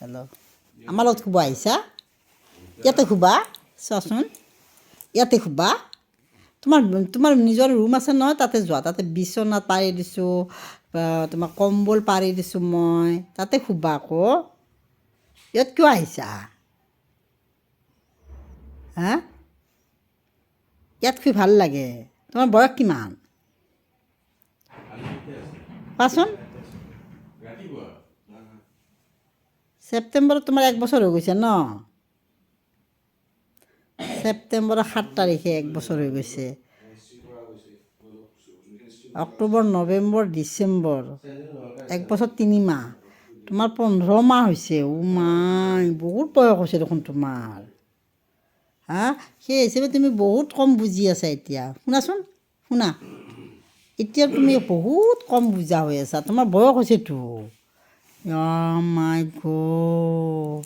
hello' আমাৰ লগত শুব আহিছা ইয়াতে শুবা চোৱাচোন ইয়াতে শুবা তোমাৰ তোমাৰ নিজৰ ৰুম আছে নহয় তাতে যোৱা তাতে বিচনা পাৰি দিছোঁ তোমাৰ কম্বল পাৰি দিছোঁ মই তাতে শুবা আকৌ ইয়াত কিয় আহিছা হা ইয়াত শুই ভাল লাগে তোমাৰ বয়স কিমান কোৱাচোন ছেপ্টেম্বৰত তোমাৰ 1 বছৰ হৈ গৈছে ন ছেপ্টেম্বৰৰ 7 তাৰিখে 1 বছৰ হৈ গৈছে অক্টোবৰ নৱেম্বৰ ডিচেম্বৰ 1 বছৰ 3 মাহ তোমাৰ 15 মাহ হৈছে মাই বহুত বয়স হৈছে দেখোন তোমাৰ হা সেই হিচাপে তুমি বহুত কম বুজি আছা এতিয়া শুনাচোন শুনা এতিয়া তুমি বহুত কম বুজা হৈ আছা তোমাৰ বয়স হৈছেতো মাই গড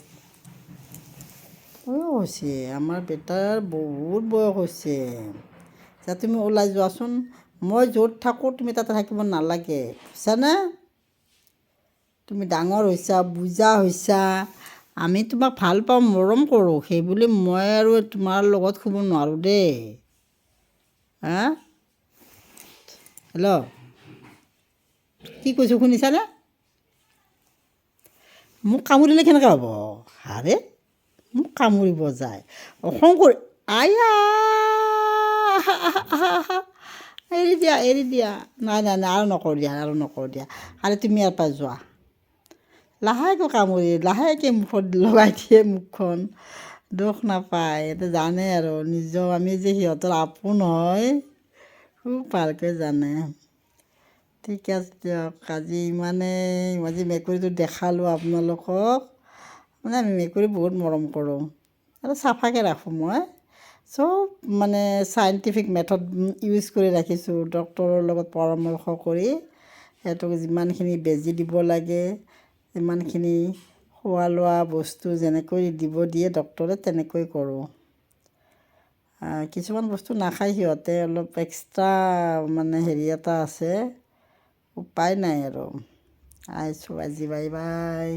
বয়স হৈছে আমাৰ বেটাৰ বহুত বয়স হৈছে এতিয়া তুমি ওলাই যোৱাচোন মই য'ত থাকোঁ তুমি তাতে থাকিব নালাগে বুজিছানে তুমি ডাঙৰ হৈছা বুজা হৈছা আমি তোমাক ভাল পাওঁ মৰম কৰোঁ সেইবুলি মই আৰু তোমাৰ লগত শুব নোৱাৰোঁ দেই হা হেল্ল' কি কৈছোঁ শুনিছানে মোক কামুৰিলে কেনেকৈ হ'ব আৰে মোক কামুৰিব যায় শংকৰ আয়া এৰি দিয়া নাই আৰু নকৰোঁ দিয়া আৰে তুমি ইয়াৰ পৰা যোৱা লাহেকৈ কামুৰি লাহেকৈ মুখত লগাই দিয়ে মুখখন দুখ নাপায় এইটো জানে আৰু নিজৰ আমি যে সিহঁতৰ আপোন হয় খুব ভালকৈ জানে ঠিক আছে দিয়ক আজি আজি মেকুৰীটো দেখালোঁ আপোনালোকক মানে আমি মেকুৰী বহুত মৰম কৰোঁ আৰু চাফাকৈ ৰাখোঁ মই চব চাইণ্টিফিক মেথড ইউজ কৰি ৰাখিছোঁ ডক্তৰৰ লগত পৰামৰ্শ কৰি সিহঁতক যিমানখিনি বেজী দিব লাগে যিমানখিনি খোৱা লোৱা বস্তু যেনেকৈ দিয়ে ডক্তৰে তেনেকৈ কৰোঁ কিছুমান বস্তু নাখায় সিহঁতে অলপ এক্সট্ৰা হেৰি এটা আছে উপায় নাই আৰু আহিছোঁ আজি বাই বাই